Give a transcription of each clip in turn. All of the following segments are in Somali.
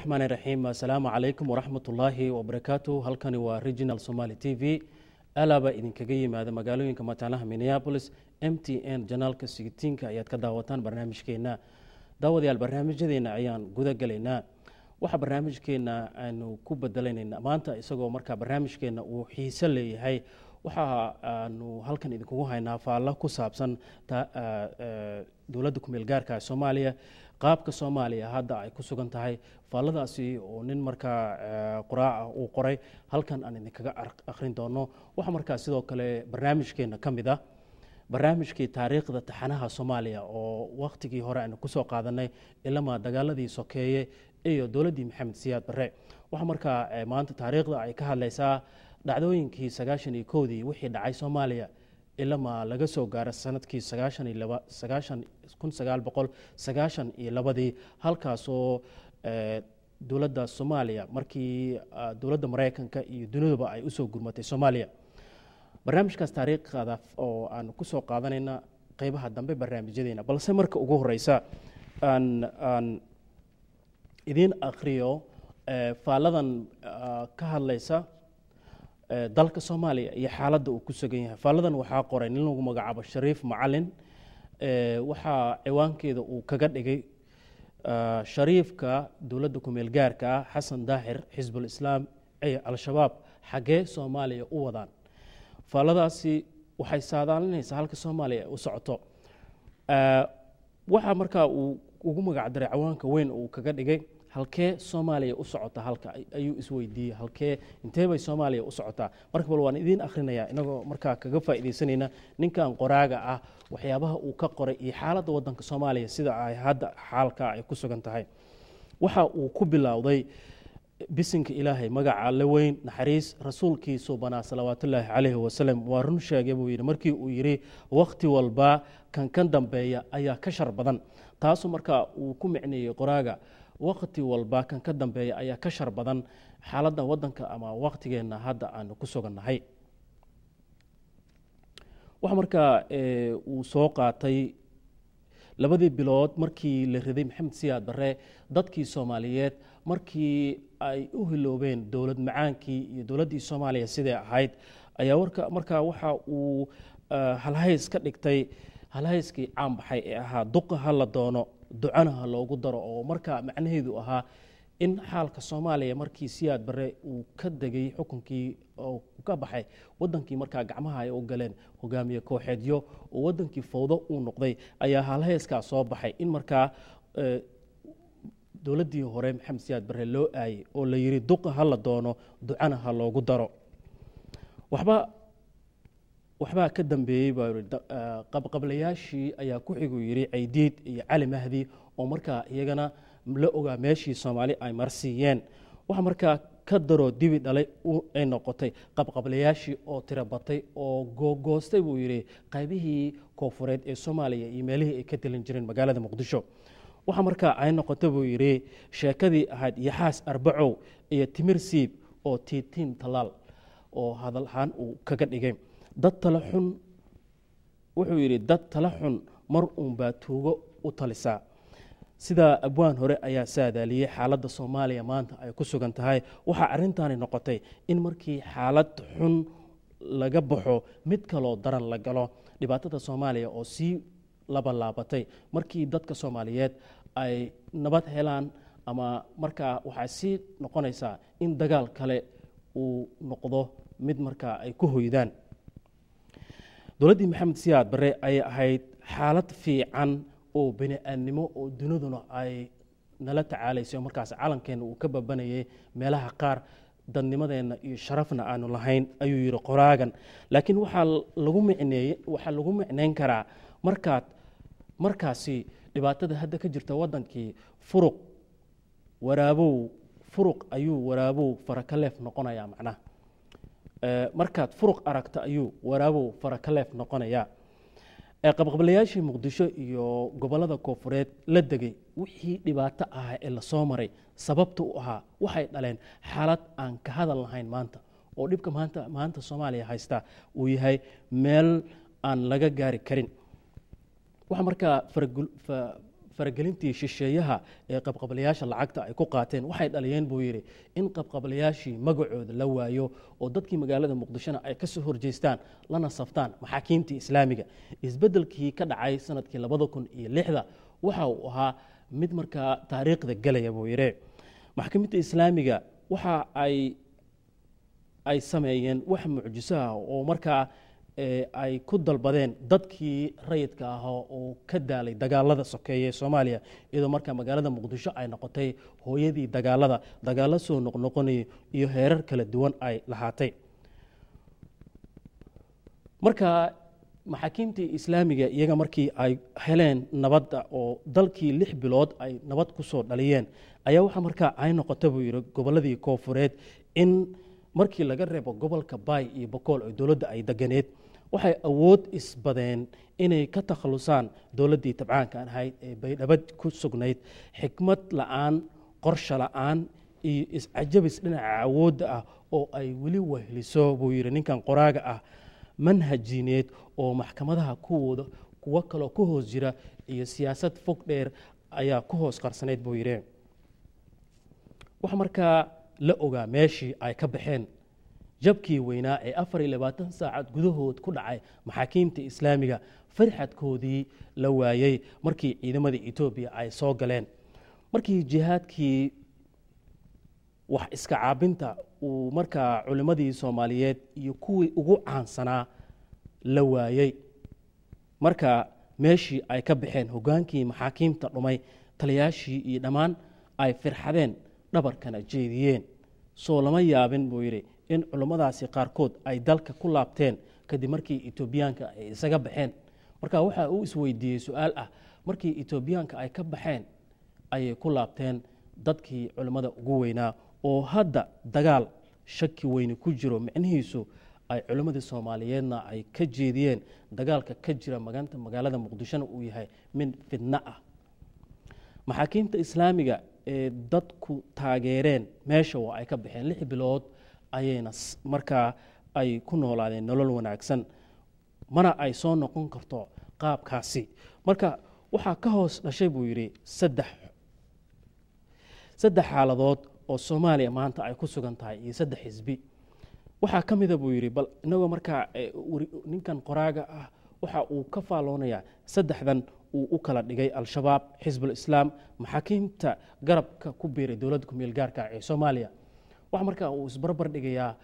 الرحمن الرحيم السلام عليكم ورحمة الله وبركاته halkani waa Regional Somali TV alaba idinkaga yimaada magaalooyinka mataanaha Minneapolis MTN janaalka sigitiinka ayaad ka daawataan barnaamijkeena daawadayaal barnaamijyadeena ayaan guda galaynaa waxa barnaamijkeena aanu ku bedelaynaa maanta isagoo marka barnaamijkeena uu xiiso leeyahay waxa aanu halkan idinkugu haynaa faalla ku saabsan dawladda ku meel gaarka Soomaaliya qaabka Soomaaliya hadda ay ku sugan tahay faalladaasi oo nin marka quraac uu qoray halkan aan idinkaga akhrin doono waxa marka sidoo kale barnaamijkeena kamid ah barnaamijkii taariikhda taxanaha Soomaaliya oo waqtigii hore aan ku soo qaadanay ilaa dagaaladii sokeeye iyo dawladdii Maxamed Siyaad Barre waxa marka maanta taariikhda ay ka hadlaysaa dhacdooyinkii 91dii wixii dhacay Soomaaliya ilaa laga soo gaaray sanadkii 1992 halkaas oo dawladda Soomaaliya markii dawladda Mareykanka iyo duniduba ay u soo gurmatay Soomaaliya barnaamijkaas taariikhda oo aan ku soo qaadanayna qaybaha dambe barnaamijyadeena balse marka ugu horeysa aan idin akhriyo faaladan ka hadlaysa dalka Soomaaliya iyo xaaladda uu ku sugan yahay faaladan waxa qoray nin lagu magacaabo Shariif Macalin waxa ciwaankeeda uu kaga dhigay Shariifka dawladda ku meel gaarka Xasan Daahir Xisbul Islaam ay al-shabaab xagee Soomaaliya u wadaan faaladaasi waxay saadaalinaysaa halka Soomaaliya u socoto waxa marka uu ugu magac daray ciwaanka weyn uu kaga dhigay halkee Soomaaliya u socota halka ayuu isweydiiyay halkee intee bay Soomaaliya u socotaa marka bal waan idin akhrinayaa inagoo marka kaga faa'iideysanayna ninkan qoraaga ah waxyaabaha uu ka qoray iyo xaaladda wadanka Soomaaliya sida ay hadda xaalka ay ku sugan tahay waxa uu ku bilowday bisinka Ilaahay magaca la weyn naxariis rasuulkiisu banaa salawaatullaahi calayhi wasallam waa run sheegay buu yiri markii uu yiri waqti walba kan dambeeya ayaa ka shar badan taas marka uu ku micneeyay qoraaga waqti walba kan ka dambeeya ayaa ka shar badan xaaladda wadanka ama waqtigeena hadda aan ku sugannahay waxa marka uu soo qaatay labadii bilood markii la riday Maxamed Siyaad Barre dadkii Soomaaliyeed markii ay u hiloobeen dawlad macaankii iyo dawladdii Soomaaliya sidee ahayd ayaa marka waxa uu halhays ka dhigtay halhayskii caan baxay ee ahaa duqa la doono ducanaha loogu daro oo marka macnaheedu ahaa in xaalka Soomaaliya markii Siyaad Barre uu ka dagay xukunkii oo ka baxay wadankii marka gacmaha ay u galeen hogaamiye kooxeedyo oo wadankii fowdo uu noqday ayaa halhayska soo baxay in marka dawladdii hore Maxamed Siyaad Barre loo aayay oo la yiri duqa la doono ducanaha loogu daro waxba ka dambeeyay qabqablayaashii ayaa ku xiguu yiri Ciidiid iyo Cali Mahdi oo marka iyagana la ogaa meeshii Soomaali ay marsiiyeen waxa marka ka daro dibi dhalay ay noqotay qabqablayaashii oo tira batay oo googoostay buu yiri qaybihii koofureed ee Soomaaliya iyo meelihii ay ka talin jireen magaalada Muqdisho waxa marka ay noqotay buu yiri sheekadii ahayd Yaxaas Arbacow iyo Timir Siib oo tiitiin talaal oo hadalhaan uu kaga dhigay dad tala xun wuxuu yiri dad tala xun mar uun baa tuugo u talisaa sida abwaan hore ayaa saadaaliyay xaaladda Soomaaliya maanta ay ku sugan tahay waxa arrintaani noqotay in markii xaalad xun laga baxo mid kaloo daran la galo dhibaatada Soomaaliya oo si laba laabatay markii dadka Soomaaliyeed ay nabad helaan ama marka waxa si noqonaysa in dagaal kale uu noqdo mid marka ay ku hoydaan dawladdii Maxamed Siyaad Barre ay ahayd xaalad fiican oo bini'aadnimo oo duniduna ay nala tacaalayso markaas calankeena uu ka babanayay meelaha qaar dadnimadeena iyo sharafna aanu lahayn ayuu yiri qoraagan laakiin waxa lagu micneyn karaa markaasi dhibaatada hadda ka jirta wadankii furuq ayuu waraabow farakaleef noqonaya macnaha markaad furuq aragta ayuu waraabow farakaleef noqonaya qabqablayaashii Muqdisho iyo gobolada koofureed la degay wixii dhibaato ah ee la soo maray sababta u ahaa waxay dhaleen xaalad aan ka hadal lahayn maanta oo dhibka maanta Soomaaliya haysta uu yahay meel aan laga gaari karin waxa marka faragelintii shisheeyaha ee qabqablayaasha lacagta ay ku qaateen waxay dhaliyeen buu yidhi in qabqablayaashii magacooda la waayo oo dadkii magaalada muqdishona ay ka soo horjeestaan lana saftaan maxaakiimtii islaamiga. isbeddelkii ka dhacay sanadkii 2006 waxa uu ahaa mid markaa taariikhda galaya buu yidhi. maxkamadda islaamiga waxa ay sameeyeen wax mucjiso ah oo markaa ay ku dalbadeen dadkii rayidka ahaa oo ka daalay dagaalada sokeeye ee Soomaaliya iyadoo markaa magaalada Muqdisho ay noqotay hooyadii dagaalo soo noqnoqonay iyo heerar kala duwan ay lahaatay. marka maxaakiimtii islaamiga iyaga markii ay heleen nabadda oo dalkii 6 bilood ay nabad ku soo dhaliyeen ayaa waxa markaa ay noqotay buu yiri goboladii Koonfureed in markii laga reebo gobolka Baay iyo Boqol oo dawladda ay deganeed waxay awood isbadeen inay ka takhalusaan dawladdii tabcaanka ahayd ee baydhabad ku sugnayd xikmad la'aan qorshe la'aan iyo iscajabis dhinaca awoodda ah oo ay weli wehliso buu yiri ninkan qoraaga ah manhajineed oo maxkamadaha kuwa kale ku hoos jira iyo siyaasad fog dheer ayaa ku hoos qarsaneed buu yiri. waxa markaa la ogaa meeshii ay ka baxeen jabkii weynaa ee 24 saacad gudahood ku dhacay maxaakiimta islaamiga farxadkoodii la waayay markii ciidamada Itoobiya ay soo galeen markii jihaadkii wax iska caabinta uu markaa culimadii Soomaaliyeed iyo kuwii ugu caansanaa la waayay marka meeshii ay ka baxeen hogaankii maxaakiimta dhumay taliyaashii iyo dhammaan ay firxadeen dhabarkana jeediyeen soo lama yaabin buu yiri in culimadaasi qaarkood ay dalka ku laabteen kadib markii Itoobiyaanka ay isaga baxeen. marka waxa uu isweydiiyay su'aal ah markii Itoobiyaanka ay ka baxeen ay ku laabteen dadkii culimada ugu weynaa oo hadda dagaal shaki weyn ku jiro macnihiisu ay culimadii Soomaaliyeedna ay ka jeediyeen dagaalka ka jira magaalada Muqdisho uu yahay min fidna ah. maxaakiimta islaamiga ee dadku taageereen meesha oo ay ka baxeen 6 bilood ayayna markaa ay ku noolaadeen nolol wanaagsan mana ay soo noqon karto qaabkaasi. marka waxa ka hoos dhashay buu yiri saddex xaaladood oo Soomaaliya maanta ay ku sugan tahay iyo 3 xisbi. waxa kamida buu yiri bal inagoo markaa ninkan qoraaga ah waxa uu ka faaloonaya saddexdan uu u kala dhigay al-shabaab xisbul islaam maxaakiimta garabka ku biiray dawladda ku meel gaarka ee Soomaaliya. waxa markaa uu isbarbar dhigayaa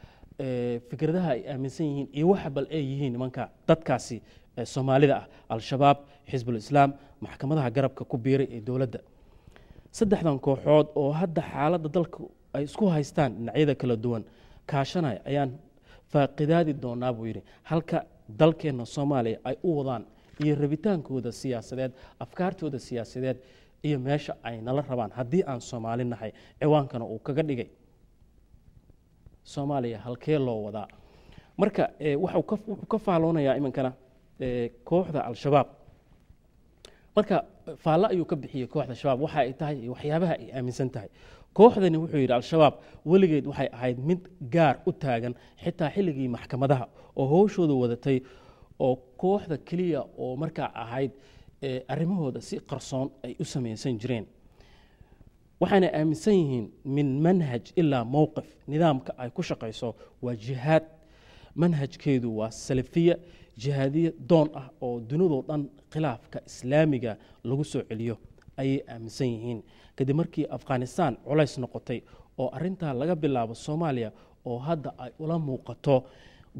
fikradaha ay aaminsan yihiin iyo waxa bal ay yihiin nimanka dadkaasi Soomaalida ah al-shabaab xisbul islaam maxkamadaha garabka ku biiray ee dawladda. saddexdan kooxood oo hadda xaaladda dalka ay isku haystaan dhinacyada kala duwan kaashanay ayaan faaqidaadi doonaa buu yiri halka dalkeena Soomaaliya ay u wadaan iyo rabitaankooda siyaasadeed afkaartooda siyaasadeed iyo meesha ay nala rabaan haddii aan Soomaali nahay ciwaankana uu kaga dhigay Soomaaliya halkee loo wadaa. marka waxa uu ka faaloonayaa imankana kooxda al-shabaab. marka faala ayuu ka bixiyay kooxda shabaab waxa ay tahay waxyaabaha ay aaminsan tahay. kooxdani wuxuu yiri al-shabaab weligeed waxay ahayd mid gaar u taagan xitaa xilligii maxkamadaha oo howshooda wadatay oo kooxda kaliya oo markaa ahayd arrimahooda si qarsoon ay u sameeysan jireen. waxaana aaminsan yihiin min manhaj ilaa mowqif nidaamka ay ku shaqayso waa jihaad manhajkeedu waa salafiya jihaadiye doon ah oo dunidoo dhan khilaafka islaamiga lagu soo celiyo ayay aaminsan yihiin. kadib markii Afghanistan culays noqotay oo arinta laga bilaabo Soomaaliya oo hadda ay ula muuqato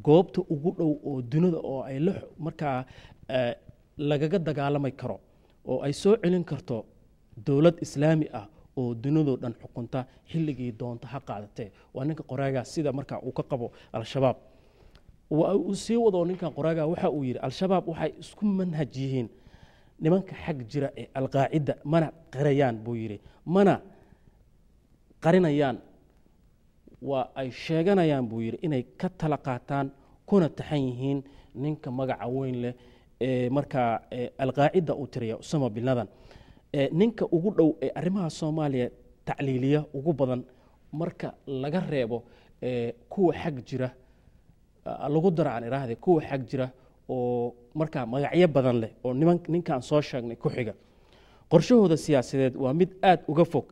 goobta ugu dhow oo dunida oo ay markaa lagaga dagaalamay karo oo ay soo celin karto dawlad islaami ah oo dunidoo dhan xukunta xilligii doonta ha qaadatee. waa ninka qoraaga sida markaa uu ka qabo al-shabaab. uu sii wado ninkan qoraaga waxa uu yiri al-shabaab waxay isku manhaj yihiin nimanka xag jira ee al-qaacida mana qarayaan buu yiri mana qarinayaan waa ay sheeganayaan buu yiri inay ka tala qaataan kuna taxan yihiin ninka magaca weyn leh ee markaa al-qaacida uu tiriyo Usama bin Laden ninka ugu dhow ee arrimaha Soomaaliya tacliiliya ugu badan marka laga reebo kuwa xag jira lagu daraan iraahday kuwa xag jira oo markaa magacyo badan leh oo ninkan soo sheegnay ku xiga. qorshahooda siyaasadeed waa mid aad uga fog